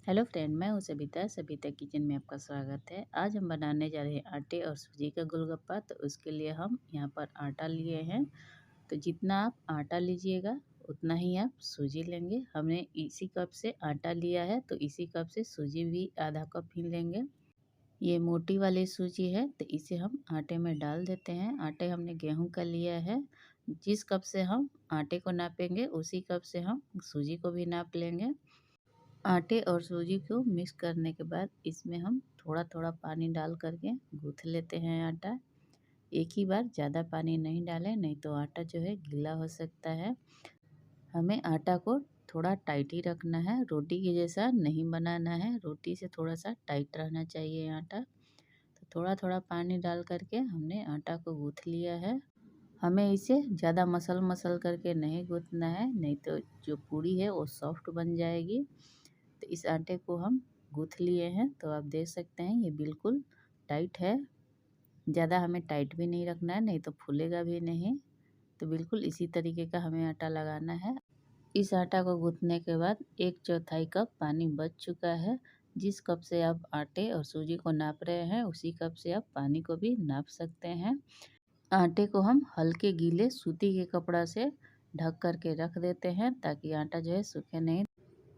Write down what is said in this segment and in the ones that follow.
Hello friend, मैं हूँ Sabita. Sabita kitchen में आपका स्वागत है। आज हम बनाने जा रहे हैं आटे और सूजी का गोलगप्पा। तो उसके लिए हम यहाँ पर आटा लिए हैं। तो जितना आप आटा लीजिएगा उतना ही आप सूजी लेंगे। हमने इसी कप से आटा लिया है, तो इसी कप से सूजी भी आधा कप ही लेंगे। ये मोटी वाली सूजी है, तो इसे हम आटे में डाल देते हैं। आटे हमने गेहूँ का लिया है। जिस कप से हम आटे को नापेंगे उसी कप से हम सूजी को भी नाप लेंगे। आटे और सूजी को मिक्स करने के बाद इसमें हम थोड़ा थोड़ा पानी डाल करके गूँथ लेते हैं आटा। एक ही बार ज़्यादा पानी नहीं डालें, नहीं तो आटा जो है गीला हो सकता है। हमें आटा को थोड़ा टाइट ही रखना है, रोटी के जैसा नहीं बनाना है। रोटी से थोड़ा सा टाइट रहना चाहिए आटा। तो थोड़ा थोड़ा पानी डाल करके हमने आटा को गूँथ लिया है। हमें इसे ज़्यादा मसल मसल करके नहीं गूँथना है, नहीं तो जो पूड़ी है वो सॉफ्ट बन जाएगी। तो इस आटे को हम गूँथ लिए हैं, तो आप देख सकते हैं ये बिल्कुल टाइट है। ज़्यादा हमें टाइट भी नहीं रखना है, नहीं तो फूलेगा भी नहीं। तो बिल्कुल इसी तरीके का हमें आटा लगाना है। इस आटा को गूँथने के बाद 1/4 कप पानी बच चुका है। जिस कप से आप आटे और सूजी को नाप रहे हैं उसी कप से आप पानी को भी नाप सकते हैं। आटे को हम हल्के गीले सूती के कपड़ा से ढक कर के रख देते हैं ताकि आटा जो है सूखे नहीं।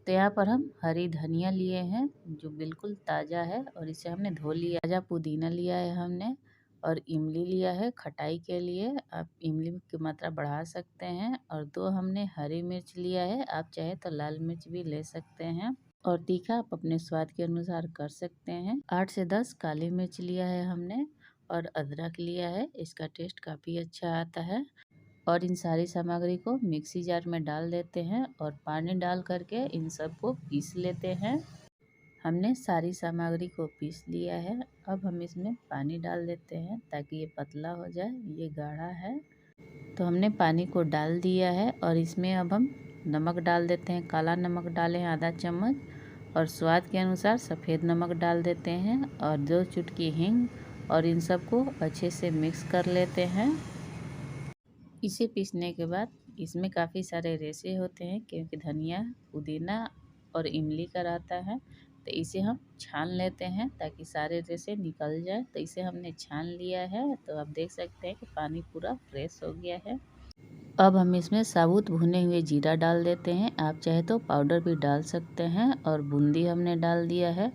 तो यहाँ पर हम हरी धनिया लिए हैं जो बिल्कुल ताज़ा है और इसे हमने धो लिया। ताज़ा पुदीना लिया है हमने, और इमली लिया है खटाई के लिए। आप इमली की मात्रा बढ़ा सकते हैं। और 2 हमने हरी मिर्च लिया है, आप चाहे तो लाल मिर्च भी ले सकते हैं। और तीखा आप अपने स्वाद के अनुसार कर सकते हैं। 8 से 10 काली मिर्च लिया है हमने, और अदरक लिया है। इसका टेस्ट काफ़ी अच्छा आता है। और इन सारी सामग्री को मिक्सी जार में डाल देते हैं और पानी डाल करके इन सबको पीस लेते हैं। हमने सारी सामग्री को पीस लिया है। अब हम इसमें पानी डाल देते हैं ताकि ये पतला हो जाए, ये गाढ़ा है। तो हमने पानी को डाल दिया है और इसमें अब हम नमक डाल देते हैं। काला नमक डालें आधा चम्मच, और स्वाद के अनुसार सफ़ेद नमक डाल देते हैं, और 2 चुटकी हींग। और इन सबको अच्छे से मिक्स कर लेते हैं। इसे पीसने के बाद इसमें काफ़ी सारे रेशे होते हैं, क्योंकि धनिया, पुदीना और इमली का रहता है। तो इसे हम छान लेते हैं ताकि सारे रेशे निकल जाए। तो इसे हमने छान लिया है। तो आप देख सकते हैं कि पानी पूरा फ्रेश हो गया है। अब हम इसमें साबुत भुने हुए जीरा डाल देते हैं, आप चाहे तो पाउडर भी डाल सकते हैं। और बूंदी हमने डाल दिया है।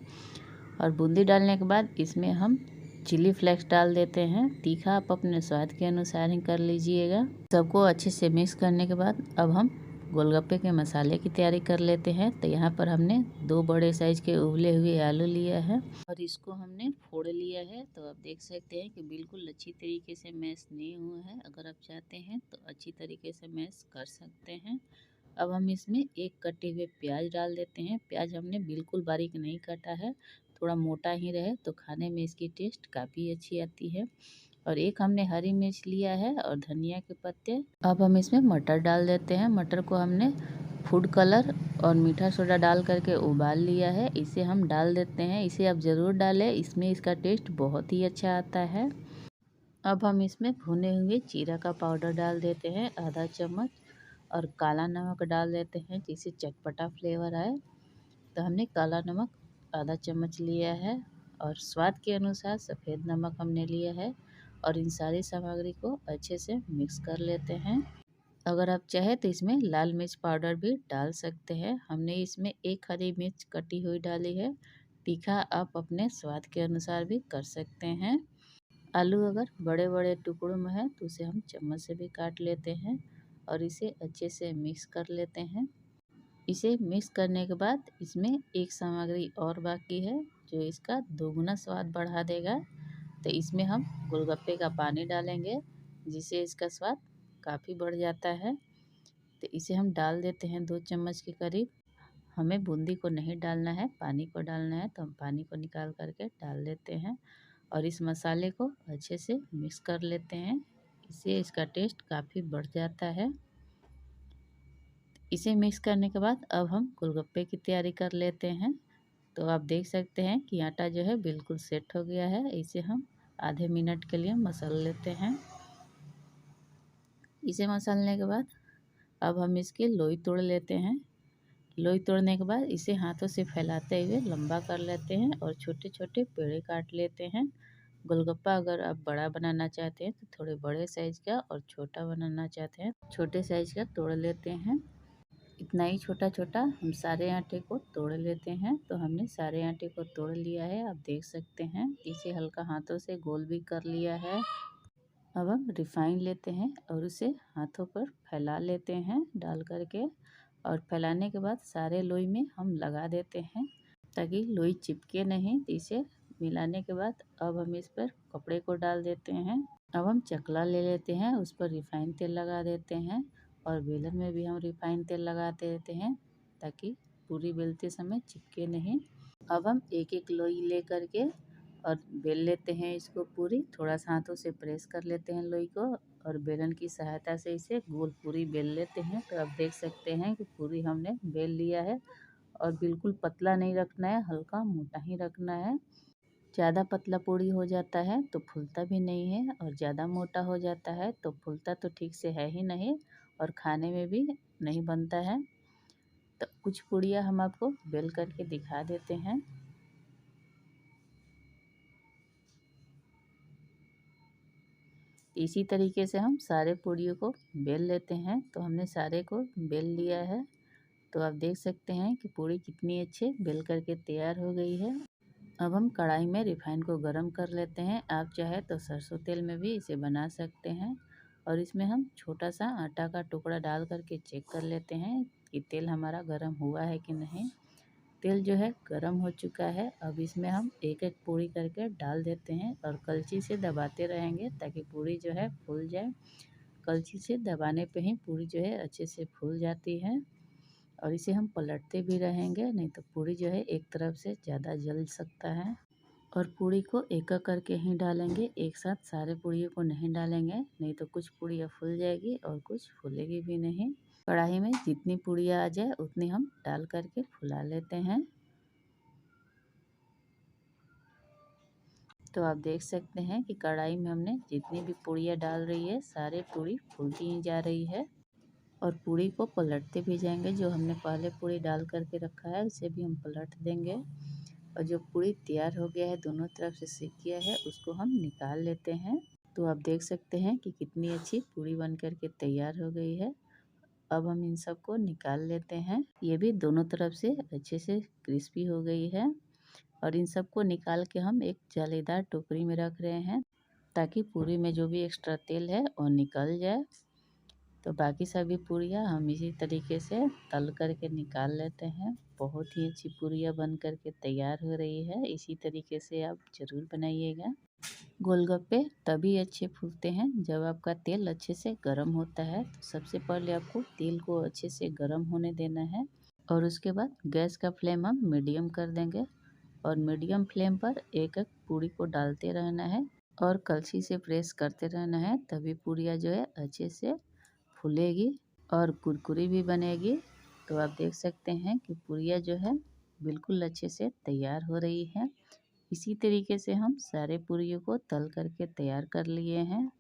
और बूंदी डालने के बाद इसमें हम चिली फ्लेक्स डाल देते हैं। तीखा आप अपने स्वाद के अनुसार ही कर लीजिएगा। सबको अच्छे से मिक्स करने के बाद अब हम गोलगप्पे के मसाले की तैयारी कर लेते हैं। तो यहाँ पर हमने 2 बड़े साइज़ के उबले हुए आलू लिया है और इसको हमने फोड़ लिया है। तो आप देख सकते हैं कि बिल्कुल अच्छी तरीके से मैश नहीं हुआ है। अगर आप चाहते हैं तो अच्छी तरीके से मैश कर सकते हैं। अब हम इसमें एक कटे हुए प्याज डाल देते हैं। प्याज हमने बिल्कुल बारीक नहीं काटा है, थोड़ा मोटा ही रहे तो खाने में इसकी टेस्ट काफ़ी अच्छी आती है। और एक हमने हरी मिर्च लिया है और धनिया के पत्ते। अब हम इसमें मटर डाल देते हैं। मटर को हमने फूड कलर और मीठा सोडा डाल करके उबाल लिया है, इसे हम डाल देते हैं। इसे आप ज़रूर डालें, इसमें इसका टेस्ट बहुत ही अच्छा आता है। अब हम इसमें भुने हुए जीरा का पाउडर डाल देते हैं आधा चम्मच, और काला नमक डाल देते हैं जिससे चटपटा फ्लेवर आए। तो हमने काला नमक आधा चम्मच लिया है, और स्वाद के अनुसार सफ़ेद नमक हमने लिया है। और इन सारी सामग्री को अच्छे से मिक्स कर लेते हैं। अगर आप चाहें तो इसमें लाल मिर्च पाउडर भी डाल सकते हैं। हमने इसमें 1 हरी मिर्च कटी हुई डाली है। तीखा आप अपने स्वाद के अनुसार भी कर सकते हैं। आलू अगर बड़े बड़े टुकड़ों में है तो उसे हम चम्मच से भी काट लेते हैं और इसे अच्छे से मिक्स कर लेते हैं। इसे मिक्स करने के बाद इसमें एक सामग्री और बाकी है जो इसका दोगुना स्वाद बढ़ा देगा। तो इसमें हम गोलगप्पे का पानी डालेंगे, जिससे इसका स्वाद काफ़ी बढ़ जाता है। तो इसे हम डाल देते हैं 2 चम्मच के करीब। हमें बूंदी को नहीं डालना है, पानी को डालना है। तो हम पानी को निकाल करके डाल देते हैं और इस मसाले को अच्छे से मिक्स कर लेते हैं। इससे इसका टेस्ट काफ़ी बढ़ जाता है। इसे मिक्स करने के बाद अब हम गोलगप्पे की तैयारी कर लेते हैं। तो आप देख सकते हैं कि आटा जो है बिल्कुल सेट हो गया है। इसे हम आधे मिनट के लिए मसल लेते हैं। इसे मसलने के बाद अब हम इसकी लोई तोड़ लेते हैं। लोई तोड़ने के बाद इसे हाथों से फैलाते हुए लंबा कर लेते हैं और छोटे छोटे पेड़े काट लेते हैं। गोलगप्पा अगर आप बड़ा बनाना चाहते हैं तो थोड़े बड़े साइज़ का, और छोटा बनाना चाहते हैं छोटे साइज़ का तोड़ लेते हैं। इतना ही छोटा छोटा हम सारे आटे को तोड़ लेते हैं। तो हमने सारे आटे को तोड़ लिया है, आप देख सकते हैं। इसे हल्का हाथों से गोल भी कर लिया है। अब हम रिफाइन लेते हैं और उसे हाथों पर फैला लेते हैं डाल करके, और फैलाने के बाद सारे लोई में हम लगा देते हैं ताकि लोई चिपके नहीं। तो इसे मिलाने के बाद अब हम इस पर कपड़े को डाल देते हैं। अब हम चकला ले लेते हैं, उस पर रिफाइन तेल लगा देते हैं, और बेलन में भी हम रिफाइन तेल लगा देते हैं ताकि पूरी बेलते समय चिपके नहीं। अब हम एक एक लोई ले करके और बेल लेते हैं इसको पूरी। थोड़ा सा हाथों से प्रेस कर लेते हैं लोई को, और बेलन की सहायता से इसे गोल पूरी बेल लेते हैं। तो आप देख सकते हैं कि पूरी हमने बेल लिया है, और बिल्कुल पतला नहीं रखना है, हल्का मोटा ही रखना है। ज़्यादा पतला पूरी हो जाता है तो फूलता भी नहीं है, और ज़्यादा मोटा हो जाता है तो फूलता तो ठीक से है ही नहीं, और खाने में भी नहीं बनता है। तो कुछ पूड़ियाँ हम आपको बेल करके दिखा देते हैं। इसी तरीके से हम सारे पूड़ियों को बेल लेते हैं। तो हमने सारे को बेल लिया है। तो आप देख सकते हैं कि पूड़ी कितनी अच्छे बेल करके तैयार हो गई है। अब हम कढ़ाई में रिफाइन को गरम कर लेते हैं। आप चाहे तो सरसों तेल में भी इसे बना सकते हैं, और इसमें हम छोटा सा आटा का टुकड़ा डाल करके चेक कर लेते हैं कि तेल हमारा गरम हुआ है कि नहीं। तेल जो है गरम हो चुका है। अब इसमें हम एक एक पूड़ी करके डाल देते हैं, और कलछी से दबाते रहेंगे ताकि पूड़ी जो है फूल जाए। कलछी से दबाने पे ही पूड़ी जो है अच्छे से फूल जाती है, और इसे हम पलटते भी रहेंगे, नहीं तो पूड़ी जो है एक तरफ से ज़्यादा जल सकता है। और पूड़ी को एक एक करके ही डालेंगे, एक साथ सारे पूड़ियों को नहीं डालेंगे, नहीं तो कुछ पूड़ियाँ फूल जाएगी और कुछ फूलेगी भी नहीं। कढ़ाई में जितनी पूड़ियाँ आ जाए उतनी हम डाल करके फुला लेते हैं। तो आप देख सकते हैं कि कढ़ाई में हमने जितनी भी पूड़ियाँ डाल रही है सारे पूड़ी फूलती ही जा रही है, और पूड़ी को पलटते भी जाएंगे। जो हमने पहले पूड़ी डाल करके रखा है उसे भी हम पलट देंगे, और जो पूड़ी तैयार हो गया है दोनों तरफ से सेक गया है उसको हम निकाल लेते हैं। तो आप देख सकते हैं कि कितनी अच्छी पूड़ी बन करके तैयार हो गई है। अब हम इन सबको निकाल लेते हैं। ये भी दोनों तरफ से अच्छे से क्रिस्पी हो गई है, और इन सबको निकाल के हम एक जालीदार टोकरी में रख रहे हैं ताकि पूरी में जो भी एक्स्ट्रा तेल है वो निकल जाए। तो बाकी सभी पूड़ियाँ हम इसी तरीके से तल करके निकाल लेते हैं। बहुत ही अच्छी पूड़ियाँ बन करके तैयार हो रही है। इसी तरीके से आप ज़रूर बनाइएगा। गोलगप्पे तभी अच्छे फूलते हैं जब आपका तेल अच्छे से गर्म होता है। तो सबसे पहले आपको तेल को अच्छे से गर्म होने देना है, और उसके बाद गैस का फ्लेम हम मीडियम कर देंगे, और मीडियम फ्लेम पर एक एक पूड़ी को डालते रहना है, और कलछी से प्रेस करते रहना है। तभी पूड़ियाँ जो है अच्छे से फूलेगी और कुरकुरी भी बनेगी। तो आप देख सकते हैं कि पूड़ियाँ जो है बिल्कुल अच्छे से तैयार हो रही है। इसी तरीके से हम सारे पूड़ियों को तल करके तैयार कर लिए हैं।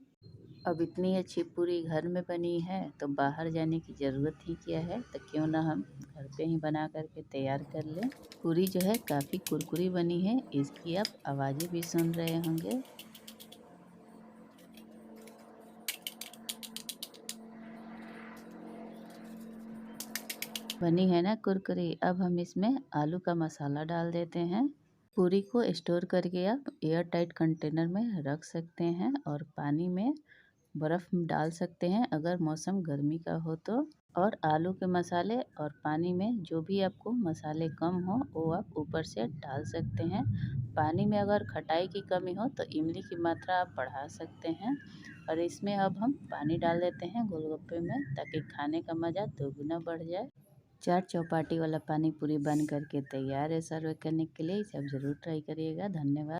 अब इतनी अच्छी पूड़ी घर में बनी है तो बाहर जाने की ज़रूरत ही क्या है। तो क्यों ना हम घर पे ही बना करके तैयार कर लें। पूड़ी जो है काफ़ी कुरकुरी बनी है, इसकी आप आवाज़ें भी सुन रहे होंगे। बनी है ना कुरकुरी। अब हम इसमें आलू का मसाला डाल देते हैं। पूरी को स्टोर करके आप एयर टाइट कंटेनर में रख सकते हैं, और पानी में बर्फ़ डाल सकते हैं अगर मौसम गर्मी का हो तो। और आलू के मसाले और पानी में जो भी आपको मसाले कम हो वो आप ऊपर से डाल सकते हैं। पानी में अगर खटाई की कमी हो तो इमली की मात्रा आप बढ़ा सकते हैं। और इसमें अब हम पानी डाल देते हैं गोलगप्पे में ताकि खाने का मज़ा दोगुना बढ़ जाए। चाट चौपाटी वाला पानी पूरी बन करके तैयार है सर्व करने के लिए। इसे आप ज़रूर ट्राई करिएगा। धन्यवाद।